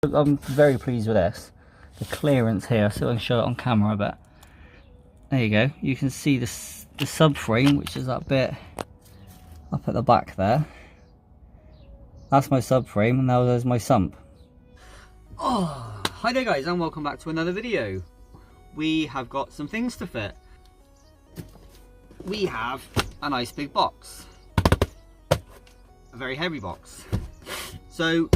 I'm very pleased with this. The clearance here, so I can show it on camera a bit. There you go. You can see the subframe, which is that bit up at the back there. That's my subframe, and now there's my sump. Oh, hi there guys, and welcome back to another video. We have got some things to fit. We have a nice big box. A very heavy box. So,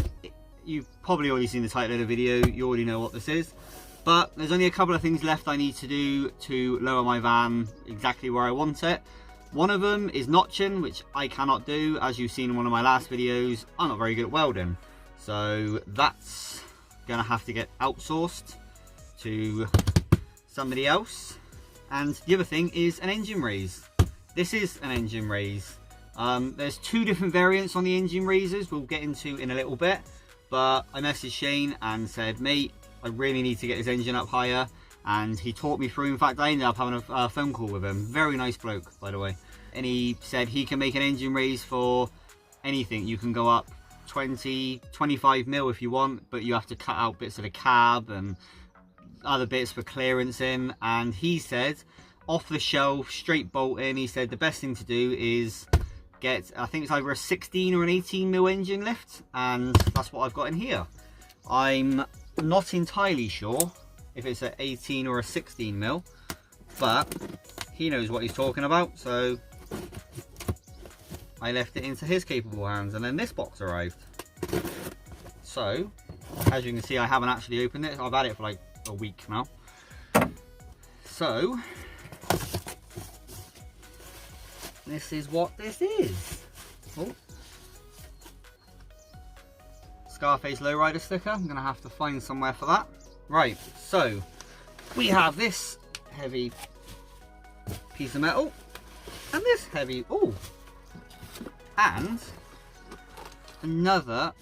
you've probably already seen the title of the video, you already know what this is. But there's only a couple of things left I need to do to lower my van exactly where I want it. One of them is notching, which I cannot do. As you've seen in one of my last videos, I'm not very good at welding. So that's gonna have to get outsourced to somebody else. And the other thing is an engine raise. This is an engine raise. There's two different variants on the engine raises we'll get into in a little bit. But I messaged Shane and said, mate, I really need to get this engine up higher. And he taught me through. In fact, I ended up having a phone call with him. Very nice bloke, by the way. And he said he can make an engine raise for anything. You can go up 20, 25 mil if you want, but you have to cut out bits of the cab and other bits for clearance in. And he said, off the shelf, straight bolt in, he said the best thing to do is get, I think it's either a 16 or an 18 mil engine lift, and that's what I've got in here. I'm not entirely sure if it's an 18 or a 16 mil, but he knows what he's talking about, so I left it into his capable hands, and then this box arrived. So, as you can see, I haven't actually opened it. I've had it for like a week now. So, this is what this is. Oh. Scarface lowrider sticker. I'm gonna have to find somewhere for that. Right, so we have this heavy piece of metal and this heavy, oh, and another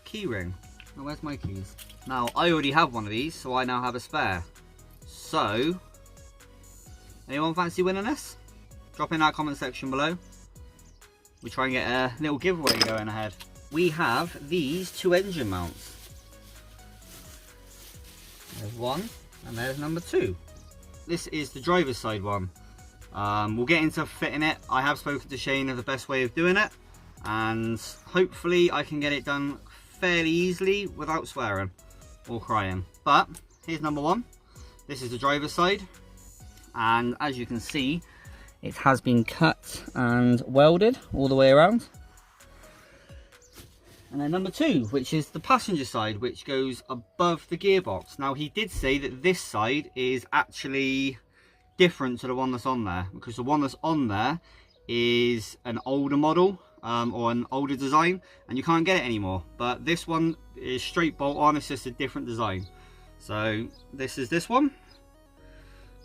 key ring. Oh, where's my keys? Now, I already have one of these, so I now have a spare. So, anyone fancy winning this? Drop in that comment section below. We try and get a little giveaway going ahead. We have these two engine mounts. There's one, and there's number two. This is the driver's side one. We'll get into fitting it. I have spoken to Shane of the best way of doing it, and hopefully I can get it done fairly easily without swearing or crying. But here's number one. This is the driver's side, and as you can see, it has been cut and welded all the way around. And then number two, which is the passenger side, which goes above the gearbox. Now, he did say that this side is actually different to the one that's on there, because the one that's on there is an older model or an older design, and you can't get it anymore. But this one is straight bolt on, it's just a different design. So this is this one.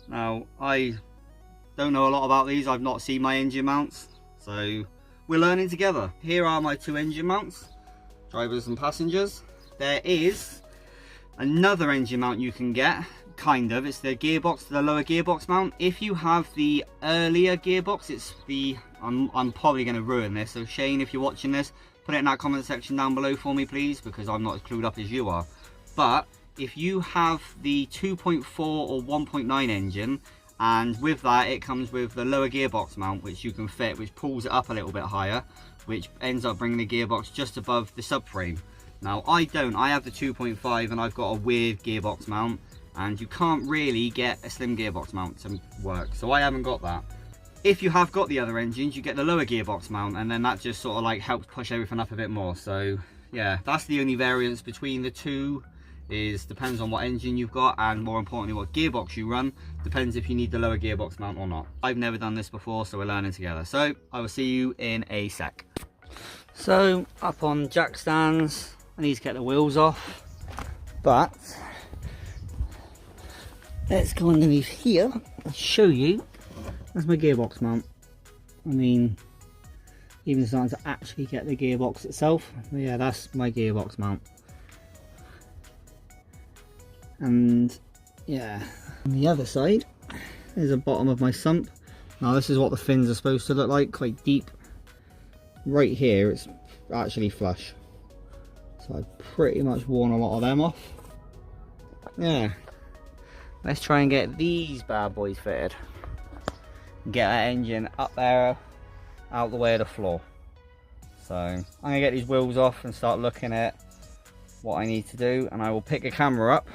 Now, I don't know a lot about these. I've not seen my engine mounts, so we're learning together. Here are my two engine mounts, drivers and passengers. There is another engine mount you can get, kind of. It's the gearbox, the lower gearbox mount. If you have the earlier gearbox, it's the, I'm probably going to ruin this, so Shane, if you're watching this, put it in that comment section down below for me, please, because I'm not as clued up as you are. But if you have the 2.4 or 1.9 engine, and with that it comes with the lower gearbox mount, which you can fit, which pulls it up a little bit higher, which ends up bringing the gearbox just above the subframe. Now, I don't. I have the 2.5 and I've got a weird gearbox mount, and you can't really get a slim gearbox mount to work, so I haven't got that. If you have got the other engines, you get the lower gearbox mount, and then that just sort of like helps push everything up a bit more. So yeah, that's the only variance between the two. Is depends on what engine you've got, and more importantly what gearbox you run. Depends if you need the lower gearbox mount or not. I've never done this before, so we're learning together. So I will see you in a sec. So up on jack stands, I need to get the wheels off, but let's go underneath here and show you. That's my gearbox mount. I mean, even starting to actually get the gearbox itself. Yeah, that's my gearbox mount. And yeah, on the other side is the bottom of my sump. Now this is what the fins are supposed to look like, quite deep. Right here it's actually flush. So I've pretty much worn a lot of them off. Yeah. Let's try and get these bad boys fitted. Get that engine up there, out the way of the floor. So I'm gonna get these wheels off and start looking at what I need to do, and I will pick a camera up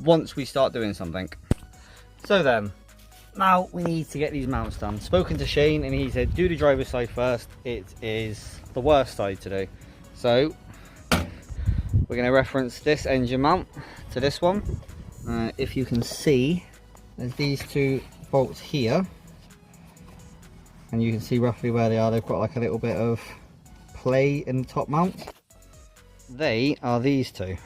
once we start doing something. So then, now we need to get these mounts done. Spoken to Shane and he said do the driver's side first. It is the worst side to do. So we're going to reference this engine mount to this one. If you can see, there's these two bolts here, and you can see roughly where they are. They've got like a little bit of play in the top mount. They are these two.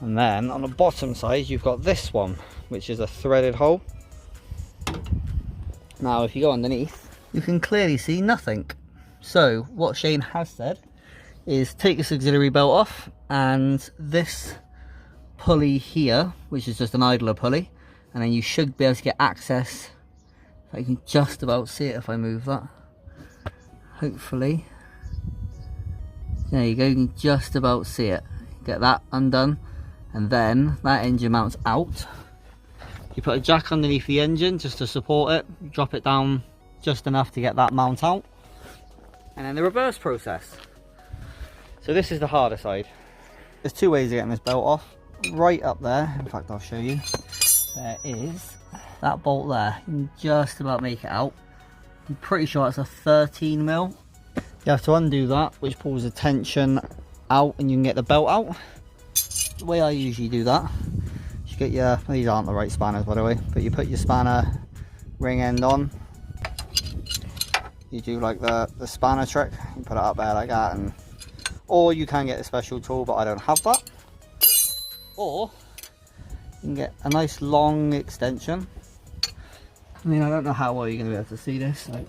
And then on the bottom side you've got this one, which is a threaded hole. Now if you go underneath, you can clearly see nothing. So what Shane has said is take this auxiliary belt off, and this pulley here, which is just an idler pulley, and then you should be able to get access. I can just about see it if I move that, hopefully. There you go, you can just about see it. Get that undone, and then that engine mounts out. You put a jack underneath the engine just to support it, drop it down just enough to get that mount out, and then the reverse process. So this is the harder side. There's two ways of getting this belt off. Right up there, in fact I'll show you, there is that bolt there. You can just about make it out. I'm pretty sure it's a 13mm. You have to undo that, which pulls the tension out and you can get the belt out. The way I usually do that, you get your, these aren't the right spanners by the way, but you put your spanner ring end on. You do like the spanner trick, you put it up there like that, and or you can get a special tool, but I don't have that. Or you can get a nice long extension. I mean, I don't know how well you're going to be able to see this, so.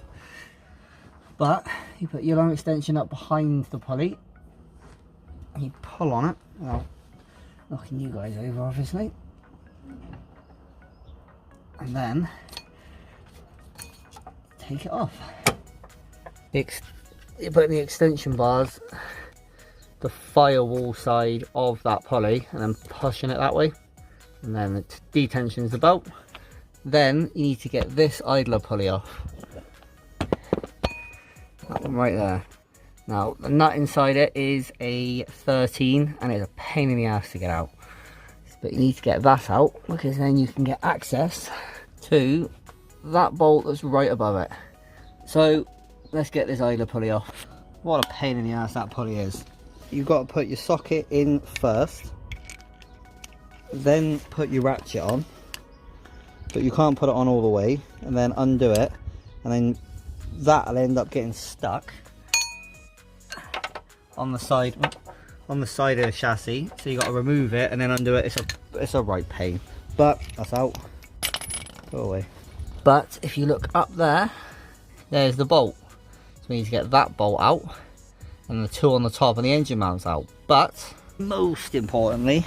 But you put your long extension up behind the pulley, and you pull on it, well, knocking you guys over obviously, and then take it off. You put the extension bars the firewall side of that pulley and then pushing it that way, and then it detensions the belt. Then you need to get this idler pulley off, that one right there. Now the nut inside it is a 13 and it's a pain in the ass to get out, but you need to get that out because then you can get access to that bolt that's right above it. So let's get this idler pulley off. What a pain in the ass that pulley is. You've got to put your socket in first, then put your ratchet on, but you can't put it on all the way, and then undo it, and then that'll end up getting stuck on the side of the chassis. So you got to remove it and then undo it. It's a right pain, but that's out. Go away. But if you look up there, there's the bolt. So we need to get that bolt out, and the two on the top and the engine mounts out. But most importantly,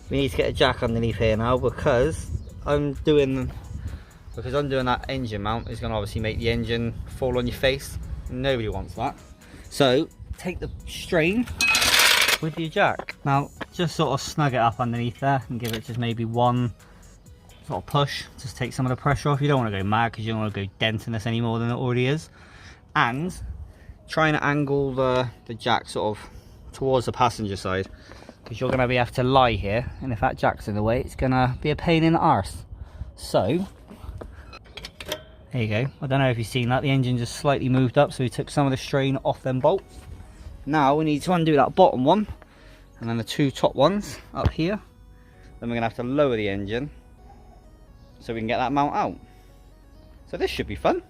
we need to get a jack underneath here now, because I'm doing that engine mount is going to obviously make the engine fall on your face. Nobody wants that. So take the strain with your jack. Now just sort of snug it up underneath there and give it just maybe one sort of push. Just take some of the pressure off. You don't want to go mad because you don't want to go denting this any more than it already is. And trying to angle the jack sort of towards the passenger side, because you're going to have to lie here, and if that jack's in the way it's going to be a pain in the arse. So there you go. I don't know if you've seen that, the engine just slightly moved up, so we took some of the strain off them bolts. Now we need to undo that bottom one and then the two top ones up here. Then we're going to have to lower the engine so we can get that mount out. So this should be fun.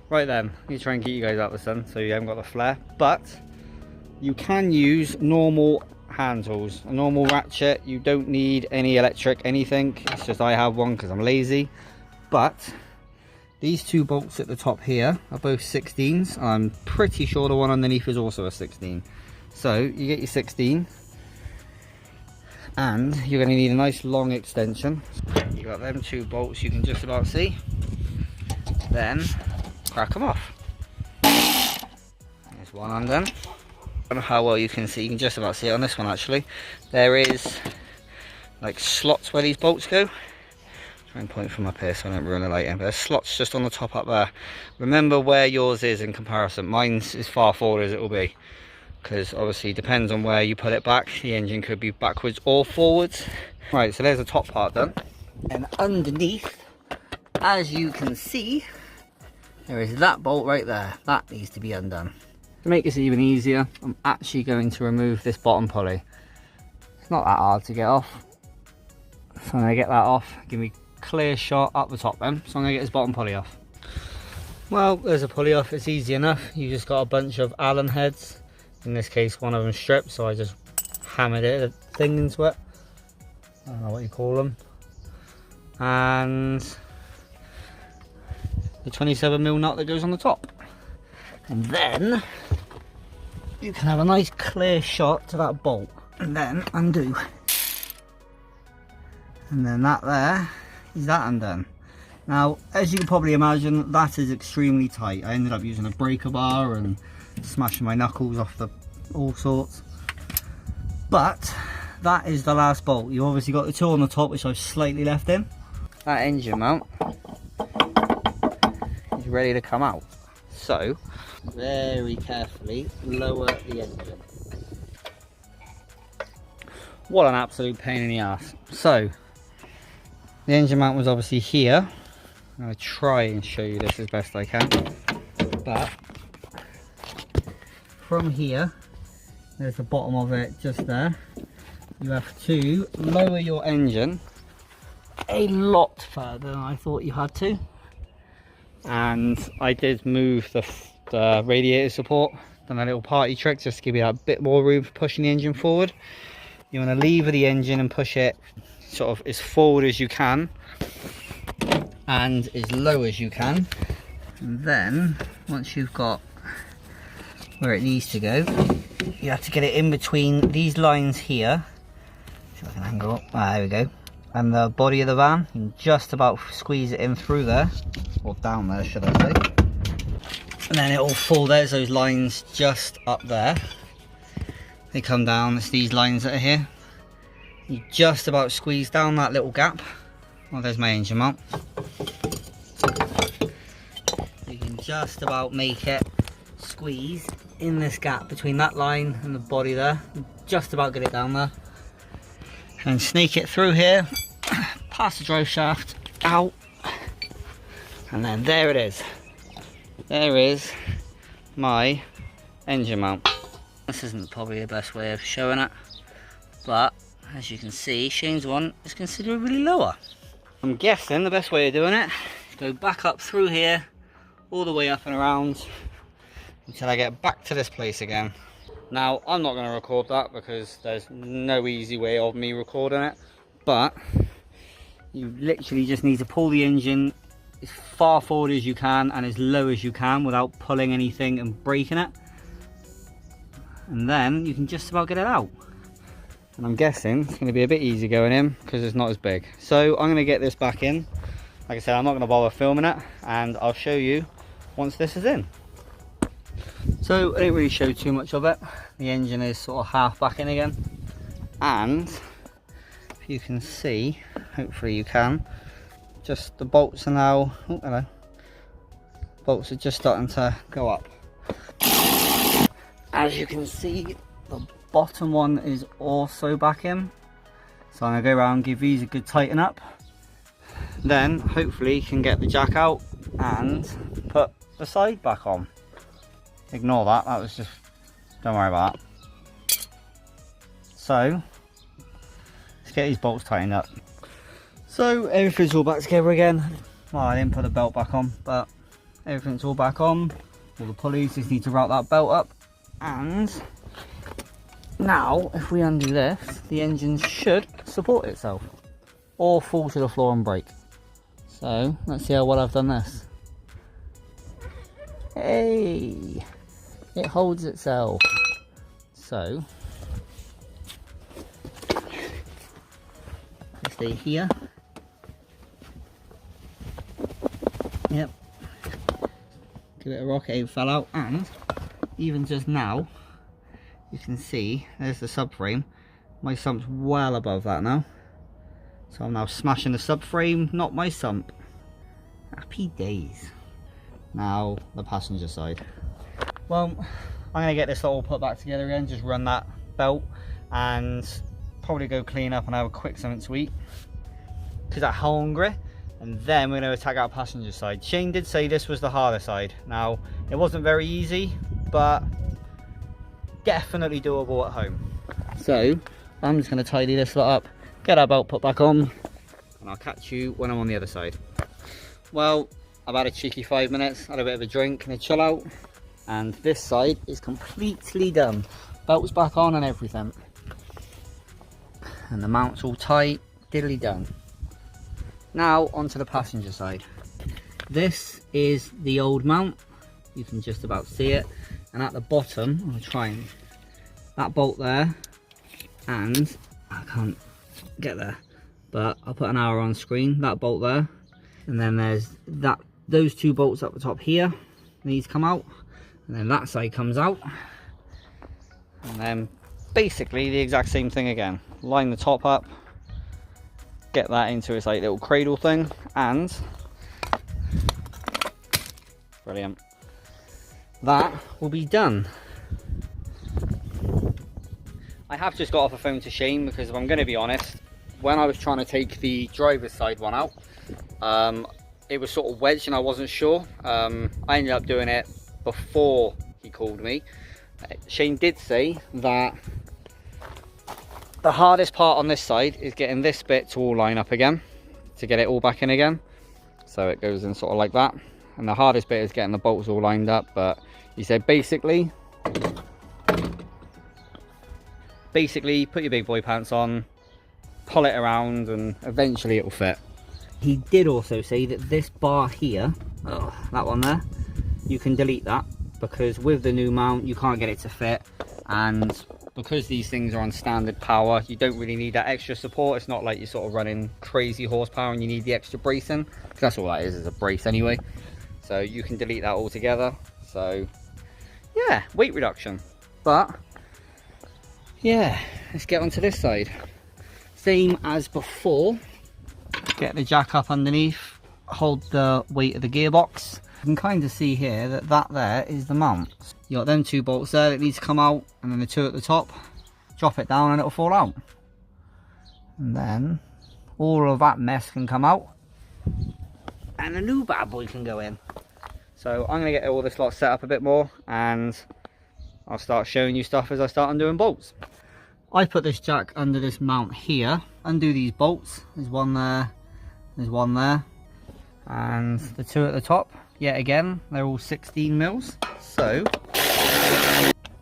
Right then, let me try and get you guys out of the sun so you haven't got the flare, but you can use normal hand tools, a normal ratchet. You don't need any electric anything, it's just I have one because I'm lazy. But these two bolts at the top here are both 16s. I'm pretty sure the one underneath is also a 16. So you get your 16 and you're going to need a nice long extension. You got them two bolts you can just about see, then crack them off. There's one undone. I don't know how well you can see. You can just about see it on this one actually. There is like slots where these bolts go. Try and point from up here so I don't ruin the lighting. But there's slots just on the top up there. Remember where yours is in comparison. Mine's as far forward as it will be, because obviously it depends on where you put it back. The engine could be backwards or forwards. Right, so there's the top part done. And underneath, as you can see, there is that bolt right there. That needs to be undone. To make this even easier, I'm actually going to remove this bottom pulley. It's not that hard to get off. So I'm going to get that off. Give me a clear shot up the top then. So I'm going to get this bottom pulley off. Well, there's a pulley off. It's easy enough. You just got a bunch of Allen heads. In this case, one of them stripped, so I just hammered a thing into it. I don't know what you call them. And the 27mm nut that goes on the top. And then you can have a nice clear shot to that bolt. And then undo. And then that there is that undone. Now, as you can probably imagine, that is extremely tight. I ended up using a breaker bar and smashing my knuckles off the all sorts. But that is the last bolt. You've obviously got the two on the top, which I've slightly left in. That engine mount is ready to come out. So, very carefully lower the engine. What an absolute pain in the ass. So, the engine mount was obviously here. I'm going to try and show you this as best I can. But from here, there's the bottom of it just there. You have to lower your engine a lot further than I thought you had to. And I did move the radiator support, done a little party trick just to give you that bit more room for pushing the engine forward. You want to lever the engine and push it sort of as forward as you can and as low as you can. And then once you've got where it needs to go, you have to get it in between these lines here. See if I can angle up. There we go. And the body of the van, you can just about squeeze it in through there, or down there should I say. And then it will fall. There's those lines just up there. They come down, it's these lines that are here. You just about squeeze down that little gap. Well, there's my engine mount. You can just about make it squeeze in this gap between that line and the body there. Just about get it down there. And snake it through here, past the drive shaft, out. And then there it is. There is my engine mount. This isn't probably the best way of showing it, but as you can see, Shane's one is considerably lower. I'm guessing the best way of doing it is go back up through here, all the way up and around, until I get back to this place again. Now, I'm not going to record that because there's no easy way of me recording it, but you literally just need to pull the engine as far forward as you can and as low as you can without pulling anything and breaking it. And then you can just about get it out. And I'm guessing it's going to be a bit easier going in because it's not as big. So I'm going to get this back in. Like I said, I'm not going to bother filming it, and I'll show you once this is in. So I didn't really show too much of it. The engine is sort of half back in again. And if you can see, hopefully you can, just the bolts are now, oh hello, bolts are just starting to go up. As you can see, the bottom one is also back in. So I'm going to go around and give these a good tighten up. Then hopefully you can get the jack out and put the side back on. Ignore that, that was just, don't worry about that. So, let's get these bolts tightened up. So everything's all back together again. Well, I didn't put the belt back on, but everything's all back on. All the pulleys just need to route that belt up. And now, if we undo this, the engine should support itself or fall to the floor and break. So let's see how well I've done this. Hey, it holds itself. So stay here. Yep. Give it a rocket, it fell out, and even just now, you can see there's the subframe. My sump's well above that now. So I'm now smashing the subframe, not my sump. Happy days. Now the passenger side. Well, I'm going to get this all put back together again, just run that belt and probably go clean up and have a quick something to eat because I'm hungry. And then we're going to attack our passenger side. Shane did say this was the harder side. Now, it wasn't very easy, but definitely doable at home. So I'm just going to tidy this lot up, get our belt put back on, and I'll catch you when I'm on the other side. Well, I've had a cheeky 5 minutes, had a bit of a drink and a chill out, and this side is completely done. Belt's back on and everything. And the mount's all tight, diddly done. Now onto the passenger side. This is the old mount. You can just about see it. And at the bottom, I'm going to try and, that bolt there, and I can't get there, but I'll put an arrow on screen, that bolt there. And then there's that, those two bolts up the top here, these come out, and then that side comes out. And then basically the exact same thing again. Line the top up, get that into its like little cradle thing, and brilliant, that will be done. I have just got off the phone to Shane because if I'm going to be honest, when I was trying to take the driver's side one out, it was sort of wedged and I wasn't sure. I ended up doing it before he called me. Shane did say that the hardest part on this side is getting this bit to all line up again, to get it all back in again. So it goes in sort of like that. And the hardest bit is getting the bolts all lined up. But he said basically put your big boy pants on, pull it around, and eventually it will fit. He did also say that this bar here, that one there, you can delete that because with the new mount you can't get it to fit, and because these things are on standard power, you don't really need that extra support. It's not like you're sort of running crazy horsepower and you need the extra bracing, because that's all that is a brace anyway. So you can delete that altogether. So yeah, weight reduction. But yeah, let's get onto this side. Same as before. Get the jack up underneath, hold the weight of the gearbox. You can kind of see here that that there is the mount. You got them two bolts there that need to come out, and then the two at the top. Drop it down and it'll fall out. And then all of that mess can come out, and a new bad boy can go in. So I'm going to get all this lot set up a bit more, and I'll start showing you stuff as I start undoing bolts. I put this jack under this mount here, undo these bolts. There's one there, there's one there, and the two at the top, yet again, they're all 16 mils. So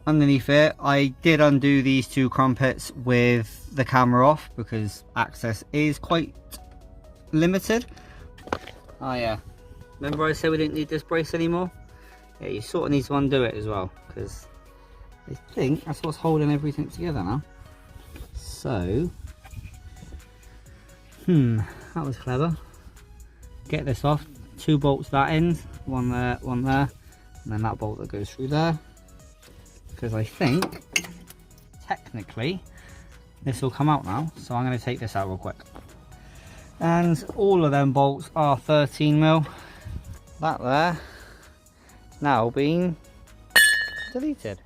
underneath it, I did undo these two crumpets with the camera off because access is quite limited. Oh yeah, remember I said we didn't need this brace anymore? Yeah, you sort of need to undo it as well, because I think that's what's holding everything together now. So, that was clever. Get this off, two bolts that end, one there, and then that bolt that goes through there. Because I think, technically, this will come out now. So I'm going to take this out real quick. And all of them bolts are 13 mil. That there, now being deleted.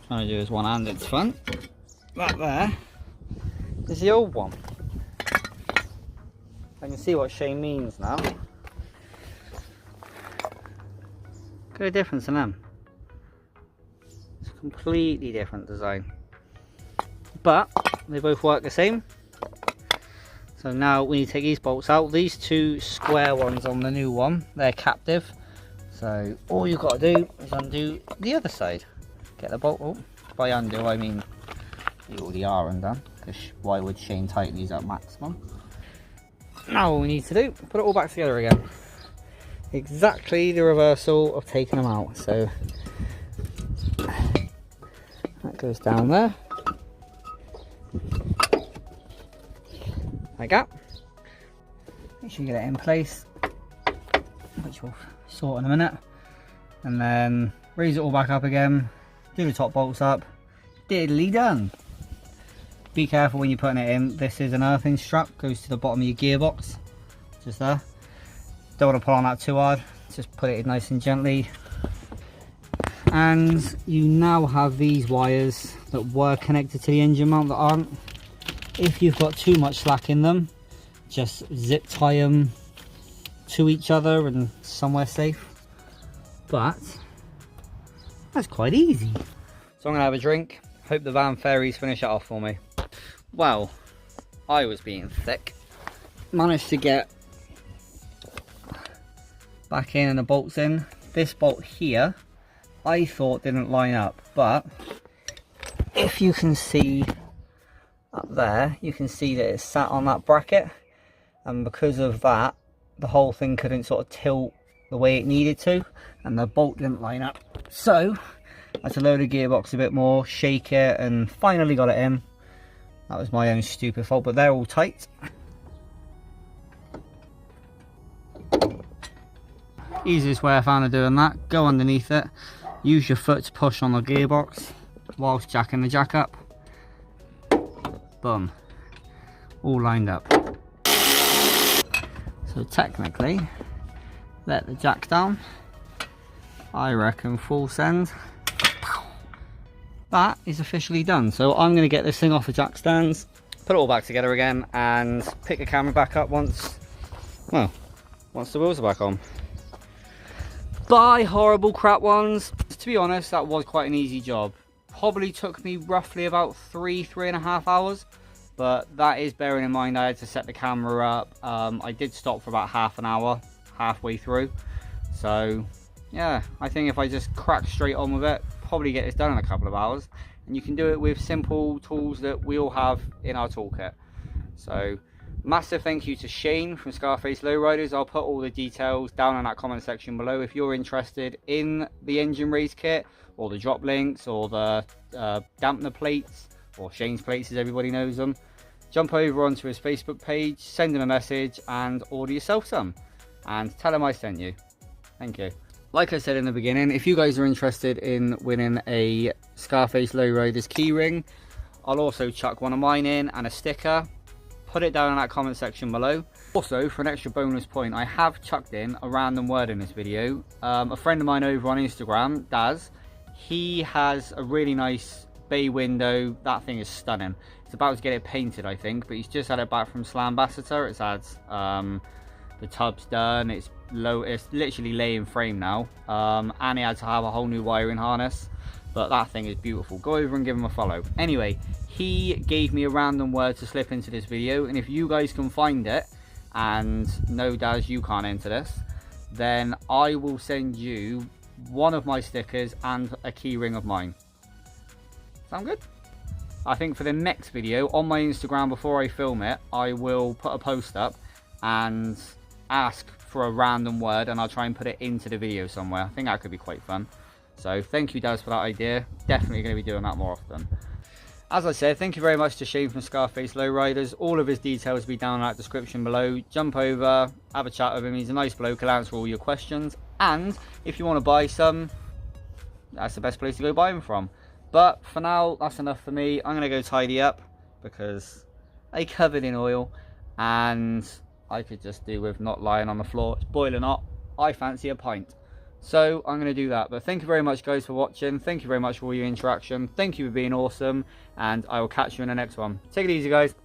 Trying to do this one-handed front. That there is the old one. I can see what Shane means now. Look at the difference in them. It's a completely different design, but they both work the same. So now we need to take these bolts out. These two square ones on the new one, they're captive. So all you've got to do is undo the other side. Get the bolt. Oh, by undo I mean you already are undone, because why would Shane tighten these up maximum? Now all we need to do, put it all back together again. Exactly the reversal of taking them out. So that goes down there. Like that. Make sure you get it in place, which we'll sort in a minute. And then raise it all back up again. do the top bolts up, diddly done. Be careful when you're putting it in. This is an earthing strap, goes to the bottom of your gearbox, just there. Don't want to pull on that too hard, just put it in nice and gently. And you now have these wires that were connected to the engine mount that aren't. If you've got too much slack in them, just zip tie them to each other and somewhere safe. But that's quite easy. So I'm gonna have a drink. Hope the van fairies finish it off for me. Well, I was being thick. Managed to get back in and the bolts in. This bolt here, I thought didn't line up, but if you can see up there, you can see that it's sat on that bracket, and because of that, the whole thing couldn't sort of tilt the way it needed to, and the bolt didn't line up. So I had to load the gearbox a bit more, shake it, and finally got it in. That was my own stupid fault, but they're all tight. Easiest way I found of doing that, go underneath it, use your foot to push on the gearbox whilst jacking the jack up. Boom. All lined up. So technically, let the jack down. I reckon full send. That is officially done. So I'm going to get this thing off the jack stands, put it all back together again, and pick the camera back up once the wheels are back on. Bye, horrible crap ones. To be honest, that was quite an easy job. Probably took me roughly about 3.5 hours, but that is bearing in mind I had to set the camera up. I did stop for about half an hour, halfway through. So yeah, I think if I just crack straight on with it, probably get this done in a couple of hours. And you can do it with simple tools that we all have in our toolkit. So massive thank you to Shane from Scarface Lowriders. I'll put all the details down in that comment section below. If you're interested in the engine raise kit, or the drop links, or the dampener plates, or Shane's plates as everybody knows them, jump over onto his Facebook page, send him a message, and order yourself some. And tell him I sent you. Thank you. Like I said in the beginning, if you guys are interested in winning a Scarface Lowriders keyring, I'll also chuck one of mine in and a sticker. Put it down in that comment section below. Also, for an extra bonus point, I have chucked in a random word in this video. A friend of mine over on Instagram, Daz, he has a really nice bay window. That thing is stunning. He's about to get it painted, I think, but he's just had it back from Slambassador. It's had the tub's done, it's literally laying frame now, and he had to have a whole new wiring harness, but that thing is beautiful. Go over and give him a follow. Anyway, he gave me a random word to slip into this video, and if you guys can find it, and no Daz, you can't enter this, then I will send you one of my stickers and a key ring of mine. Sound good? I think for the next video on my Instagram, before I film it, I will put a post up and ask for a random word, and I'll try and put it into the video somewhere. I think that could be quite fun. So thank you, Daz, for that idea. Definitely going to be doing that more often. As I said, thank you very much to Shane from Scarface Lowriders. All of his details will be down in that description below. Jump over, have a chat with him. He's a nice bloke. He'll answer all your questions. And if you want to buy some, that's the best place to go buy them from. But for now, that's enough for me. I'm going to go tidy up because they covered in oil, and I could just do with not lying on the floor. It's boiling hot. I fancy a pint. So I'm going to do that. But thank you very much, guys, for watching. Thank you very much for all your interaction. Thank you for being awesome. And I will catch you in the next one. Take it easy, guys.